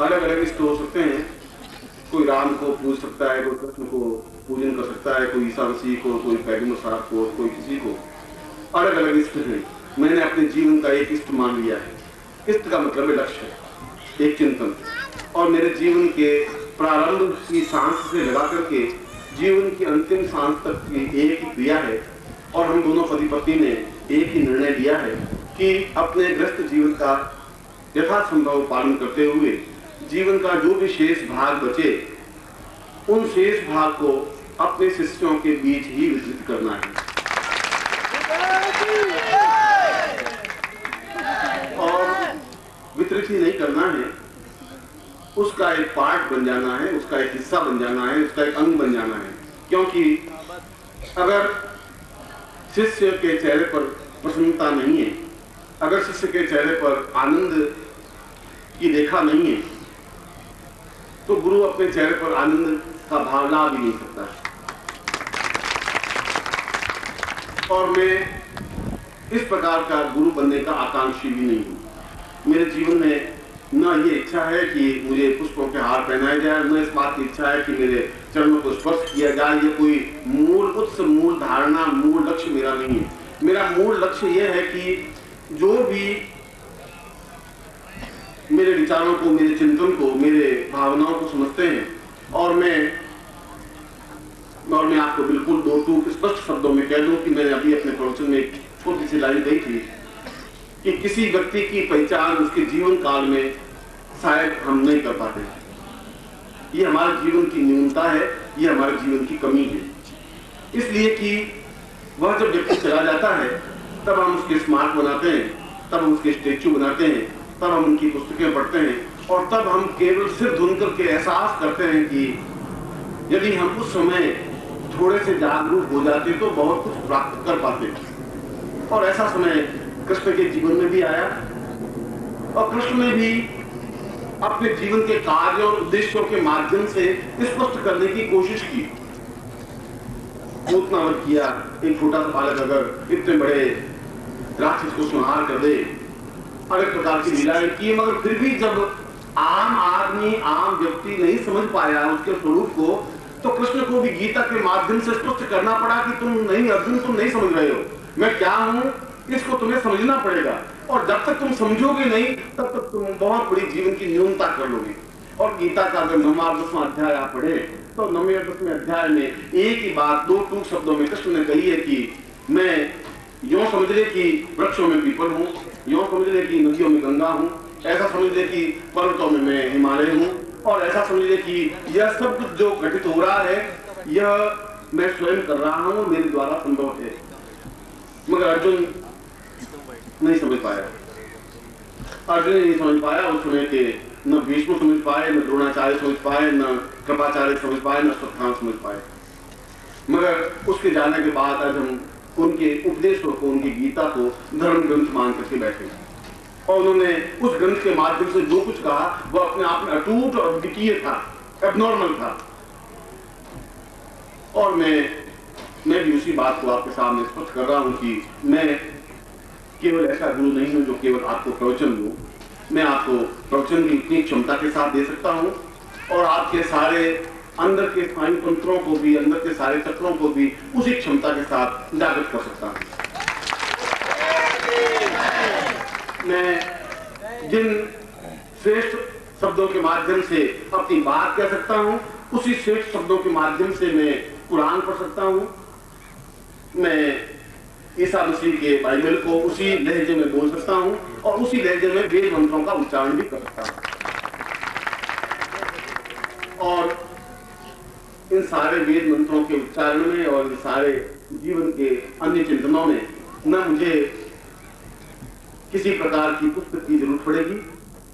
अलग अलग इष्ट हो सकते हैं। कोई राम को पूज सकता है, कोई कृष्ण को पूजन कर सकता है, कोई ईसा मसीह को, कोई पैगंबर साहब को, कोई किसी को। अलग अलग इष्ट हैं। मैंने अपने जीवन का एक इष्ट मान लिया है। इष्ट का मतलब है लक्ष्य, एक चिंतन। और मेरे जीवन के प्रारंभ की सांस से लगा करके जीवन की अंतिम सांस तक की एक ही क्रिया है। और हम दोनों पति पत्नी ने एक ही निर्णय लिया है कि अपने ग्रस्त जीवन का यथासंभव पालन करते हुए जीवन का जो भी शेष भाग बचे, उन शेष भाग को अपने शिष्यों के बीच ही वितरित करना है। और वितरित ही नहीं करना है, उसका एक पार्ट बन जाना है, उसका एक हिस्सा बन जाना है, उसका एक अंग बन जाना है। क्योंकि अगर शिष्य के चेहरे पर प्रसन्नता नहीं है, अगर शिष्य के चेहरे पर आनंद की रेखा नहीं है, तो गुरु अपने चेहरे पर आनंद का भाव ला भी नहीं सकता। और मैं इस प्रकार का गुरु बनने का आकांक्षी भी नहीं हूं। मेरे जीवन में न ये इच्छा है कि मुझे पुष्पों के हार पहनाए जाए, न इस बात की इच्छा है कि मेरे चरणों को स्पर्श किया जाए। ये कोई मूल धारणा, मूल लक्ष्य मेरा नहीं है। मेरा मूल लक्ष्य यह है कि जो भी मेरे विचारों को, मेरे चिंतन को, मेरे भावनाओं को समझते हैं, और मैं आपको बिल्कुल दो टूक स्पष्ट शब्दों में कह दूं कि मैंने अभी अपने प्रवचन में एक छोटी सी लाइन कही थी कि किसी व्यक्ति की पहचान उसके जीवन काल में शायद हम नहीं कर पाते। ये हमारे जीवन की न्यूनता है, ये हमारे जीवन की कमी है। इसलिए कि वह जब व्यक्ति चला जाता है तब हम उसके स्मारक बनाते हैं, तब हम उसके स्टेच्यू बनाते हैं, तब हम उनकी पुस्तकें पढ़ते हैं, और तब हम केवल सिर धुन करके एहसास करते हैं कि यदि हम उस समय थोड़े से जागरूक हो जाते तो बहुत कुछ प्राप्त कर पाते। और ऐसा समय कृष्ण के जीवन में भी आया, और कृष्ण ने भी अपने जीवन के कार्य और उद्देश्यों के माध्यम से स्पष्ट करने की कोशिश की। उतना मत किया, एक छोटा सा बालक अगर इतने बड़े राक्षस को संहार कर दे, अनेक प्रकार की लीलाएं की, मगर फिर भी जब आम आदमी, आम व्यक्ति नहीं समझ पाया उसके स्वरूप को, तो कृष्ण को भी गीता के माध्यम से स्पष्ट करना पड़ा कि तुम नहीं अर्जुन, तुम नहीं समझ रहे हो, मैं क्या हूं, इसको तुम्हें समझना पड़ेगा। और जब तक तुम समझोगे नहीं, तब तक तुम बहुत बड़ी जीवन की न्यूनता कर लोगे। और गीता का अगर 9वां 10वां अध्याय आप पढ़े, तो 9वें और 10वें अध्याय में एक ही बात दो टूक शब्दों में कृष्ण ने कही है कि मैं यूं समझ ले कि वृक्षों में पीपल हूं, यूं समझ ले कि नदियों में गंगा हूं, ऐसा समझ ले कि पर्वतों में मैं हिमालय हूं, और ऐसा समझ ले कि यह सब कुछ जो घटित हो रहा है यह मैं स्वयं कर रहा हूं, मेरे द्वारा संभव है। मगर अर्जुन नहीं समझ पाया। अर्जुन नहीं समझ पाया। उस समय के न भीष्म समझ पाए, न द्रोणाचार्य समझ पाए, न कृपाचार्य समझ पाए, न अश्वत्थामा समझ पाए। मगर उसके जाने के बाद आज हम उनके उपदेशों को, उनकी गीता को धर्म ग्रंथ मान करके बैठे, और उन्होंने उस ग्रंथ के माध्यम से जो कुछ कहा वह अपने आप में अटूट और अद्वितीय था, एबनॉर्मल था। और मैं भी उसी बात को आपके सामने स्पष्ट कर रहा हूं कि मैं केवल ऐसा गुरु नहीं हूं जो केवल आपको प्रवचन दूं। मैं आपको प्रवचन भी इतनी क्षमता के साथ दे सकता हूं, और आपके सारे अंदर के स्नायु तंत्रों को भी, अंदर के सारे चक्रों को भी उसी क्षमता के साथ जागृत कर सकता हूं। मैं जिन श्रेष्ठ शब्दों के माध्यम से अपनी बात कह सकता हूं, उसी श्रेष्ठ शब्दों के माध्यम से मैं कुरान पढ़ सकता हूं। मैं ईसा मसीह के बाइबल को उसी लहजे में बोल सकता हूं, और उसी लहजे में वेद मंत्रों का उच्चारण भी कर सकता हूं। और इन सारे वेद मंत्रों के उच्चारण में और इन सारे जीवन के अन्य चिंतनों में न मुझे किसी प्रकार की पुस्तक की जरूरत पड़ेगी,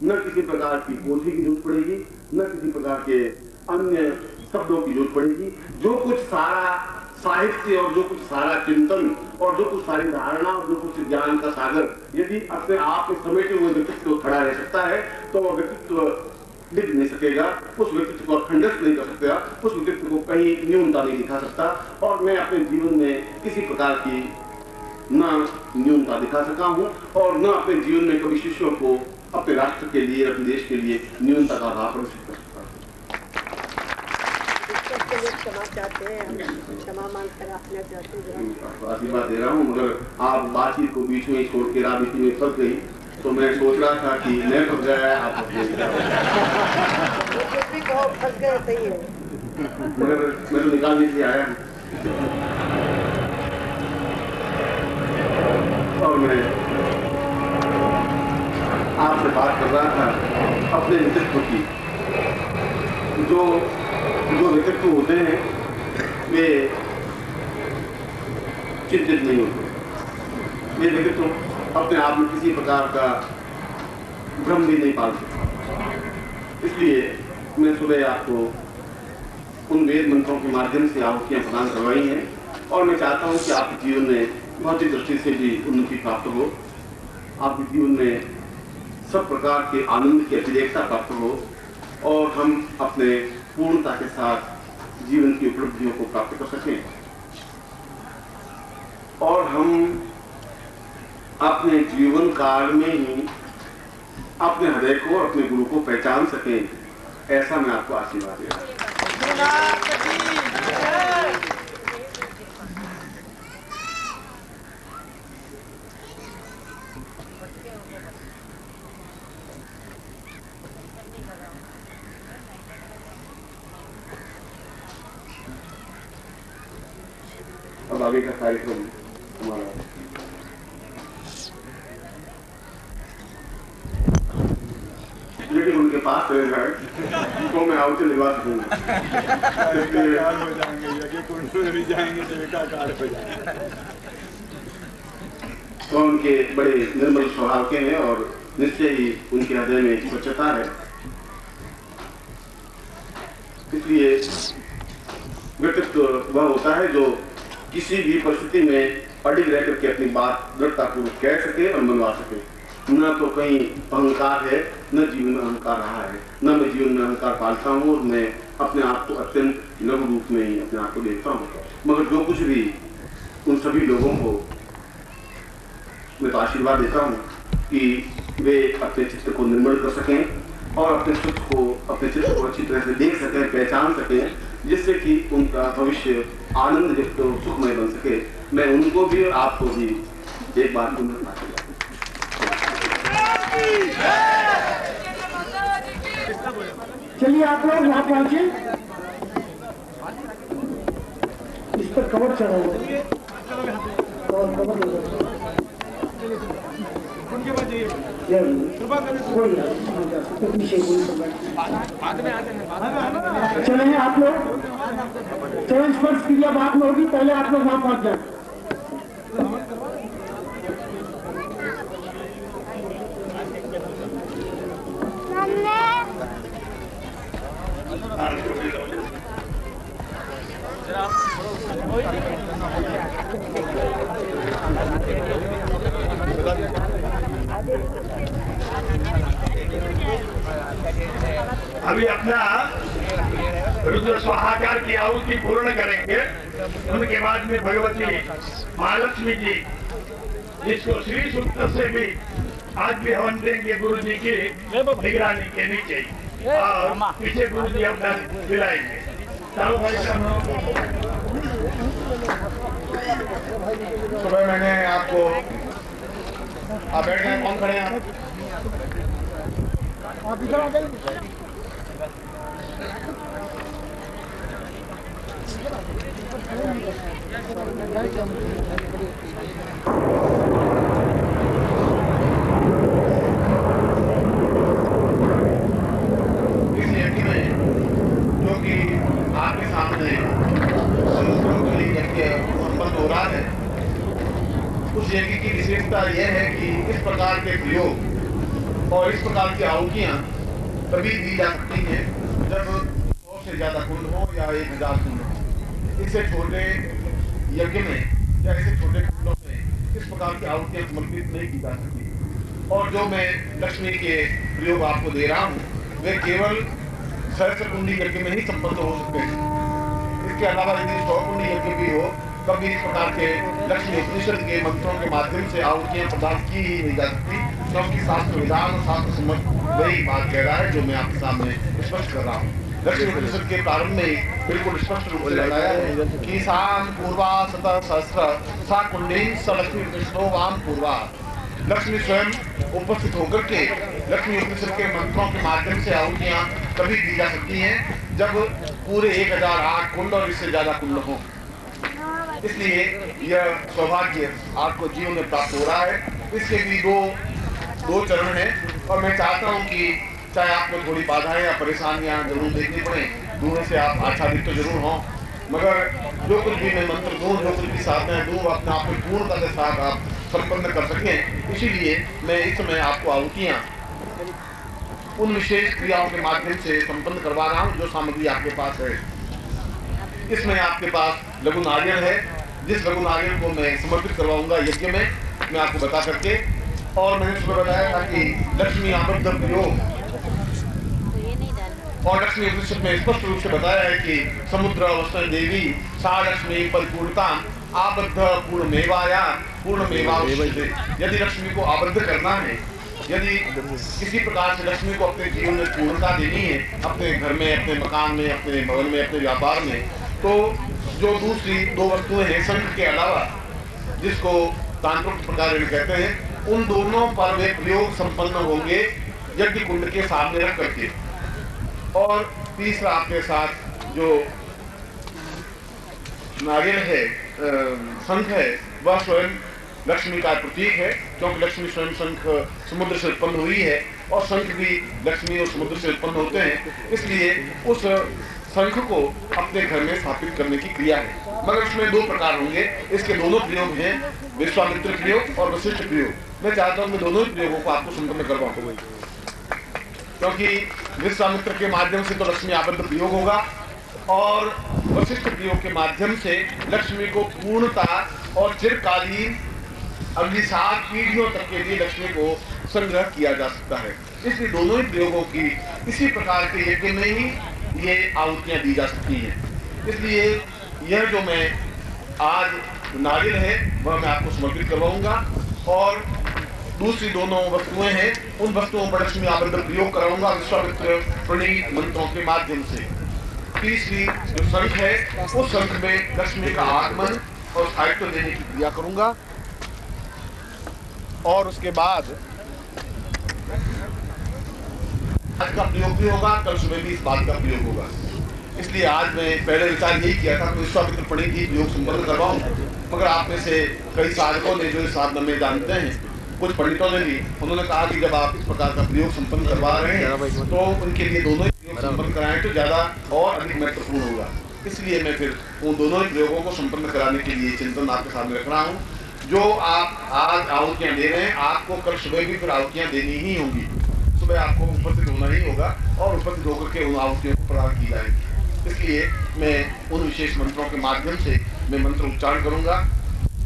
न किसी प्रकार की पोथी की जरूरत पड़ेगी, न किसी प्रकार के अन्य शब्दों की जरूरत पड़ेगी। जो कुछ सारा साहित्य और जो कुछ सारा चिंतन और जो कुछ सारी धारणा और जो कुछ ज्ञान का सागर यदि अपने आप में समेटे हुए व्यक्तित्व खड़ा रह सकता है, तो वह व्यक्तित्व लिख नहीं सकेगा, उस व्यक्तित्व को खंडित नहीं कर सकता, उस व्यक्तित्व को कहीं न्यूनता नहीं दिखा सकता। और मैं अपने जीवन में किसी प्रकार की न न्यूनता दिखा सका हूं और न अपने जीवन में कभी शिष्यों को अपने राष्ट्र के लिए, अपने देश के लिए न्यूनता का भाव प्रदर्शित कर सकता। क्षमा चाहते हैं, क्षमा मांगकर आपने चाहते हैं, आशीर्वाद दे रहा हूँ। मगर आप बातचीत को बीच में छोड़ के राजनीति में फंस गई, तो मैं सोच रहा था कि मैं फंस गया, आप फंस गए। फंस गए, सही है। मगर मैं तो निकालने से आया हूँ। और मैं आपसे बात कर रहा था अपने व्यक्तित्व की। जो व्यक्तित्व होते हैं वे चिंतित नहीं होते। वे व्यक्तित्व अपने आप में किसी प्रकार का भ्रम भी नहीं पालते। इसलिए मैं सुबह आपको उन वेद मंत्रों के माध्यम से आहुतियां प्रदान करवाई हैं और मैं चाहता हूं कि आपके जीवन में भौतिक दृष्टि से भी उन्नति प्राप्त हो, आपके जीवन में सब प्रकार के आनंद की अतिरेकता प्राप्त हो और हम अपने पूर्णता के साथ जीवन की उपलब्धियों को प्राप्त कर सकें और हम अपने जीवन काल में ही अपने हृदय को और अपने गुरु को पहचान सकें, ऐसा मैं आपको आशीर्वाद दे रहा हूं। अब आगे का कार्यक्रम हमारा लेकिन उनके पास रहेगा तो मैं आउट निभा सकूंगा। तो उनके बड़े निर्मल स्वभाव के हैं और निश्चय ही उनके हृदय में स्वच्छता है। इसलिए व्यक्तित्व वह होता है जो किसी भी परिस्थिति में अडिग रह करके अपनी बात दृढ़तापूर्वक कह सके और मनवा सके। न तो कहीं अहंकार है, न जीवन में अहंकार रहा है, न मैं जीवन में अहंकार पालता हूँ और मैं अपने आप को अत्यंत लघु रूप में ही अपने आप को देखता हूँ। मगर जो कुछ भी उन सभी लोगों को मैं तो आशीर्वाद देता हूँ कि वे अपने चित्त को निर्मल कर सकें और अपने चित्त को अच्छी तरह से देख सकें, पहचान सकें, जिससे कि उनका भविष्य आनंद युक्त सुखमय बन सके। मैं उनको भी और आपको भी एक बार चलिए आप लोग यहाँ पहुंचे, इस पर कवर चढ़ा हुआ और कवर चले आप लोग चरण स्पर्श क्रिया बाद में होगी, पहले आप लोग वहां पहुंच जाए। अभी अपना रुद्र स्वाहाकार की आहुति पूर्ण करेंगे। उनके बाद में भगवती महालक्ष्मी जी, जिसको श्री सूक्त से भी आज भी हवन देंगे गुरु जी की निगरानी के नीचे, और पीछे गुरु जी अपना दिलाएंगे। सुबह मैंने आपको आप बैठ गए, कौन खड़े हैं आप इधर आ गए। इस यज्ञ में जो कि आपके सामने संपन्न हो रहा है, उस यज्ञ की विशेषता यह है कि इस प्रकार के प्रयोग और इस प्रकार की आहुतियां तभी दी जा सकती हैं जब 100 से ज्यादा कुंड हो या 1000 कुंड हो। इससे छोटे यज्ञ में या ऐसे छोटे कुंडों में इस प्रकार की आहुतियां समर्पित नहीं की जा सकती। और जो मैं लक्ष्मी के प्रयोग आपको दे रहा हूँ वे केवल सहस्त्र कुंडी यज्ञ में ही संपन्न हो सकते हैं। इसके अलावा यदि 100 कुंडी यज्ञ भी हो तब भी इस प्रकार के लक्ष्मी उपनिषद के मंत्रों के माध्यम से आहुतियां प्रदान की ही नहीं जा सकती, क्योंकि शास्त्र विधान और शास्त्र सम्मत वही बात कह रहा है जो मैं आपके सामने स्पष्ट कर रहा हूँ। लक्ष्मी उपनिषद के प्रारंभ में बिल्कुल स्पष्ट रूप से बताया है कि साम पूर्वा सतः सहस्र सा कुंडी स लक्ष्मी उपनिषदो वाम पूर्वा। लक्ष्मी स्वयं उपस्थित होकर के लक्ष्मी उपनिषद के मंत्रों के माध्यम से आहुतियां तभी दी जा सकती हैं जब पूरे 1008 कुंड और इससे ज्यादा कुंड हो। इसलिए यह सौभाग्य आपको जीवन में प्राप्त हो रहा है। इसके भी दो चरण हैं और मैं चाहता हूं कि चाहे आपको थोड़ी बाधाएं या परेशानियां जरूर देखनी पड़े, दूर से आप आच्छादित तो जरूर हों, मगर जो कुछ भी मैं मंत्र दूं, जो कुछ भी साधनाएं दूं, अपने आप में पूर्णता के साथ आप संपन्न कर सकें। इसीलिए मैं इस समय आपको आहुतियां उन विशेष क्रियाओं के माध्यम से संपन्न करवा रहा हूं जो सामग्री आपके पास है। इसमें आपके पास लघु नारियल है, जिस लघु नारियल को मैं समर्पित करवाऊंगा यज्ञ में, मैं आपको बता करके। और मैंने सुबह बताया था कि लक्ष्मी आबद्ध प्रयोग और लक्ष्मी उपनिषद में स्पष्ट रूप से बताया है कि समुद्र वसन देवी सा लक्ष्मी परिपूर्णता आबद्ध पूर्ण मेवाया पूर्ण मेवा। यदि लक्ष्मी को आबद्ध करना है, यदि किसी प्रकार से लक्ष्मी को अपने जीवन में पूर्णता देनी है, अपने घर में, अपने मकान में, अपने भवन में, अपने व्यापार में, तो जो दूसरी 2 वस्तुएं हैं शंख के अलावा, जिसको तांत्रिक प्रकार कहते हैं, उन दोनों पर वे प्रयोग संपन्न होंगे यज्ञ कुंड के सामने रख करके। और तीसरा आपके साथ जो नारियल है, शंख है, वह स्वयं लक्ष्मी का प्रतीक है, क्योंकि लक्ष्मी स्वयं शंख समुद्र से उत्पन्न हुई है और शंख भी लक्ष्मी और समुद्र से उत्पन्न होते हैं। इसलिए उस शंख को अपने घर में स्थापित करने की क्रिया है। मगर इसमें 2 प्रकार होंगे, इसके दोनों प्रयोग हैं, विश्वामित्र प्रयोग और वशिष्ठ प्रयोग। मैं चाहता हूं मैं दोनों ही प्रयोगों को आपको संपन्न करवाऊं, क्योंकि विश्वामित्र के माध्यम से तो लक्ष्मी आबद्ध प्रयोग होगा और वशिष्ठ प्रयोग के माध्यम से लक्ष्मी को पूर्णता और चिरकालीन अगली 7 पीढ़ियों तक के लिए लक्ष्मी को संग्रह किया जा सकता है। इसलिए दोनों ही प्रयोगों की इसी प्रकार के यज्ञ में ही ये आहुतियां दी जा सकती हैं। इसलिए यह जो मैं आज नारियल है वह मैं आपको समर्पित करवाऊंगा और दूसरी दोनों वस्तुएं हैं, उन वस्तुओं पर लक्ष्मी आबद्ध प्रयोग कराऊंगा विश्वामित्र प्रणीत मंत्रों के माध्यम से। तीसरी जो शंख है, उस शंख में लक्ष्मी का आगमन और स्थायित्व देने की क्रिया करूंगा और उसके बाद आज का प्रयोग भी होगा, कल सुबह भी इस बात का प्रयोग होगा। इसलिए आज मैं पहले विचार यही किया था कि विश्वामित्र प्रणीत ही प्रयोग संपन्न करवाऊं, मगर आप में से कई साधकों ने जो इस साधना में जानते हैं, कुछ पंडितों ने भी, उन्होंने कहा कि जब आप इस प्रकार का प्रयोग संपन्न करवा रहे हैं तो उनके लिए दोनों ही प्रयोग संपन्न कराएं तो ज्यादा और अधिक महत्वपूर्ण होगा। इसलिए मैं फिर उन दोनों ही प्रयोगों को संपन्न कराने के लिए चिंतन आपके सामने रख रहा हूँ। जो आप आज आहुतियां दे रहे हैं, आपको कल सुबह भी फिर आहुतियां देनी ही होंगी। सुबह आपको उपस्थित होना ही होगा और उपस्थित होकर के उन आहुतियों को प्रदान की जाएगी। इसलिए मैं उन विशेष मंत्रों के माध्यम से मैं मंत्र उच्चारण करूंगा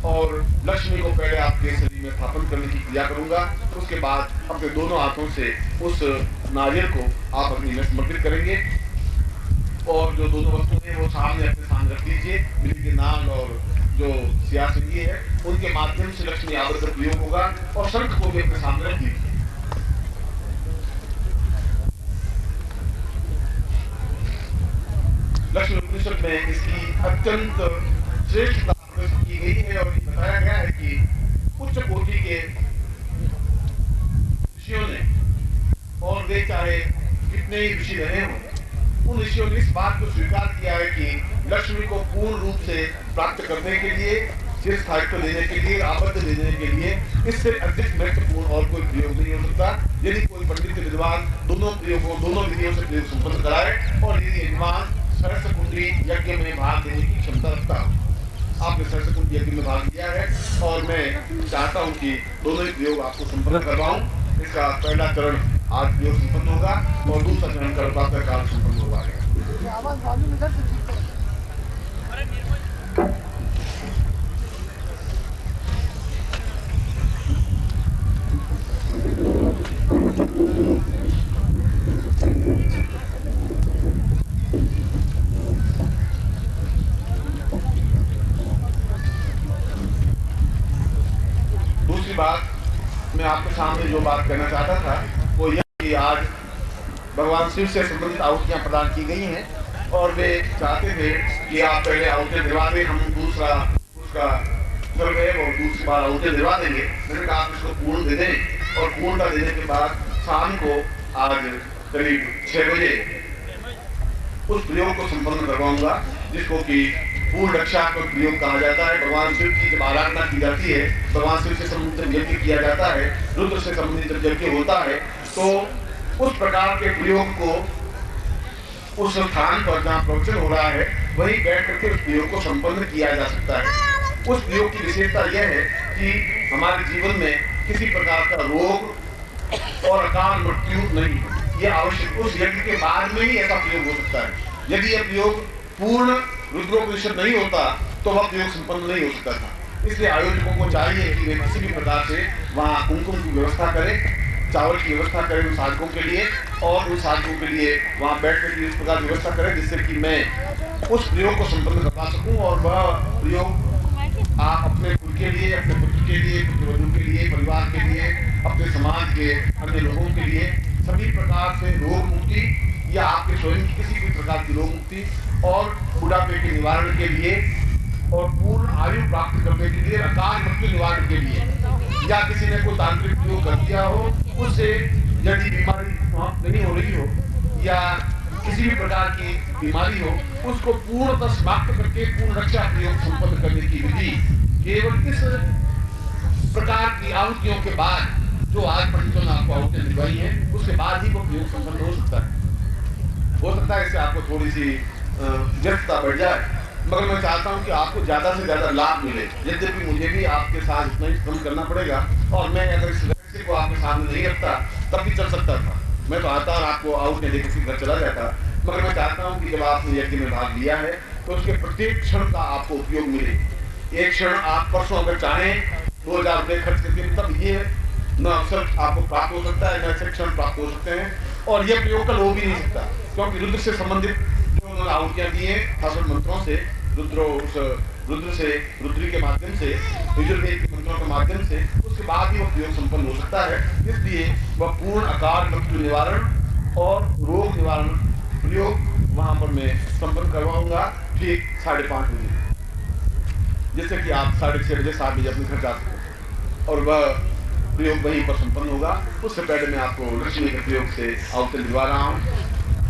और लक्ष्मी को पहले आपके शरीर में स्थापन करने की क्रिया करूंगा। उसके बाद अपने दोनों हाथों से उस नारियल को आप अग्नि में समर्पित करेंगे और जो दोनों वस्तुएं हैं वो सामने अपने सामने रख लीजिए। बिल्ली के नाल और जो सियासंगी है उनके माध्यम से लक्ष्मी आबद्ध प्रयोग होगा और शंख को भी अपने सामने रख लीजिए। लक्ष्मी उपनिषद में इसकी अत्यंत श्रेष्ठता की गई है और बताया गया है कि उच्च कोटि के ऋषियों ने, और वे चाहे कितने ही ऋषि रहे हों, उन ऋषियों ने इस बात को स्वीकार किया है कि लक्ष्मी को पूर्ण रूप से प्राप्त करने के लिए, चिर स्थायित्व देने के लिए, आबद्ध देने के लिए इससे अधिक महत्वपूर्ण और कोई प्रयोग नहीं हो सकता। यदि कोई पंडित विद्वान दोनों प्रयोगों, दोनों विधियों से प्रयोग संपन्न कराए और यदि विद्वान सहस्त्र कुंडी यज्ञ में भाग लेने की क्षमता रखता हो। आपने सहस्त्र कुंडी यज्ञ में भाग लिया है और मैं चाहता हूं कि दोनों ही प्रयोग आपको संपन्न करवाऊं। इसका पहला चरण आज प्रयोग संपन्न होगा और दूसरा चरण कल प्रातःकाल संपन्न होगा। बात मैं आपके सामने जो बात कहना चाहता था वो यह कि आज भगवान शिव से संबंधित आहुतियां प्रदान की गई हैं और वे चाहते थे कि आप पहले आहुतियां दिलवा दें, हम दूसरा उसका चल गए और दूसरी बार आहुतियां दिलवा देंगे। मैंने कहा आप इसको पूर्ण दे दें और पूर्णता देने के बाद शाम को आज करीब 6 बजे उस प्रयोग को संपन्न करवाऊंगा जिसको कि पूर्ण रक्षात्मक प्रयोग कहा जाता है। भगवान शिव की जब आराधना की जाती है, भगवान शिव से संबंधित जब यज्ञ किया जाता है, रुद्र से संबंधित जब यज्ञ होता है, तो उस प्रकार के प्रयोग को उस स्थान पर जहाँ प्रवचन हो रहा है वहीं बैठ करके उस प्रयोग को संपन्न किया जा सकता है। उस प्रयोग की विशेषता यह है कि हमारे जीवन में किसी प्रकार का रोग और अकाल मृत्यु नहीं, ये आवश्यक उस यज्ञ के बाद में ही ऐसा प्रयोग हो सकता है। यदि यह प्रयोग पूर्ण रुद्रोपनिषद नहीं होता तो वह प्रयोग संपन्न नहीं हो सकता था। इसलिए आयोजकों को चाहिए कि वे किसी भी प्रकार से वहाँ कुमकुम की व्यवस्था करें, चावल की व्यवस्था करें उन साधकों के लिए और उन साधकों के लिए वहाँ बैठ कर इस प्रकार व्यवस्था करें जिससे कि मैं उस प्रयोग को संपन्न करवा सकूँ और वह प्रयोग आप अपने खुद के लिए, अपने पुत्र के लिए, पुत्रवधू के लिए, परिवार के लिए, अपने समाज के अन्य लोगों के लिए सभी प्रकार से रोग मुक्ति या आपके स्वयं की किसी भी प्रकार की रोग मुक्ति और बुढ़ापे के निवारण के लिए और पूर्ण आयु प्राप्त करने के लिए, अकाल मृत्यु निवारण के लिए या किसी ने कोई तांत्रिक प्रयोग कर दिया हो उससे यदि बीमारी समाप्त नहीं हो रही हो या किसी भी प्रकार की बीमारी हो उसको पूर्णतः समाप्त करके पूर्ण रक्षा प्रयोग संपन्न करने की विधि केवल इस प्रकार की आहुतियों के बाद जो आज पंडितों ने आपको आहुतियां दिलवाई है उसके बाद ही वो प्रयोग संपन्न हो सकता है। इससे आपको थोड़ी सी व्यस्तता बढ़ जाए, मगर मैं चाहता हूं कि आपको ज्यादा से ज्यादा लाभ मिले। यद्यपि मुझे भी आपके साथ इतना ही श्रम करना पड़ेगा और मैं अगर इस व्यक्ति को आपके सामने नहीं रखता तब भी चल सकता था। मैं तो आता और आपको आउट नहीं देकर घर चला जाता, मगर मैं चाहता हूं कि जब आपने यज्ञ में भाग लिया है तो उसके प्रत्येक क्षण का आपको उपयोग मिले। एक क्षण आप परसों अगर चाहें 2000 रुपये खर्च करके तब ये न अवसर आपको प्राप्त हो सकता है, न ऐसे क्षण प्राप्त हो सकते हैं और यह प्रयोग कल हो भी नहीं सकता, क्योंकि रुद्र से संबंधित जो उन्होंने आहुतियां दी हैं शास्त्र मंत्रों से, रुद्र से, रुद्री के माध्यम से, यजुर्वेद के मंत्रों के माध्यम से, उसके बाद ही वह प्रयोग संपन्न हो सकता है। इसलिए वह पूर्ण अकाल मृत्यु निवारण और रोग निवारण प्रयोग वहां पर मैं संपन्न करवाऊंगा ठीक 5:30 बजे, जिससे कि आप 6:30 बजे 7 बजे अपने घर जा सकें और वह प्रयोग वहीं पर संपन्न होगा। उससे पहले मैं आपको लक्ष्मी के प्रयोग से आहुतियां दिलवा रहा हूँ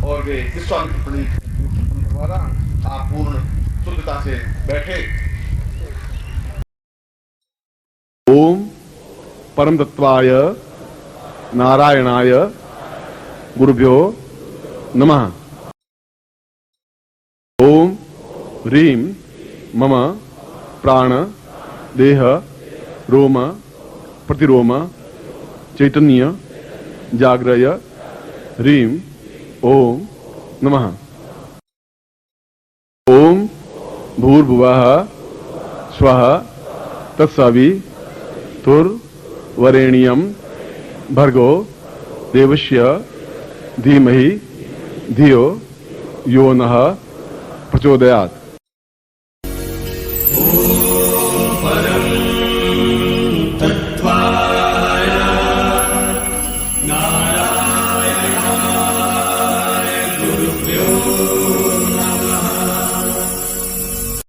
और वे विश्वामित्र प्रणीत संपन्न करवा रहा हूँ। आप पूर्ण शुद्धता से बैठे। ओम परम तत्वाय नारायणाय गुरुभ्यो नमः। ओम ह्रीं मम प्राण देह रोम प्रतिरोम चैतन्य जाग्रय ह्रीं ओम नमः। ओम भूर्भुवः स्वः तत्सवितुर्वरेण्यं भर्गो देवस्य धीमहि धियो यो नः प्रचोदयात्।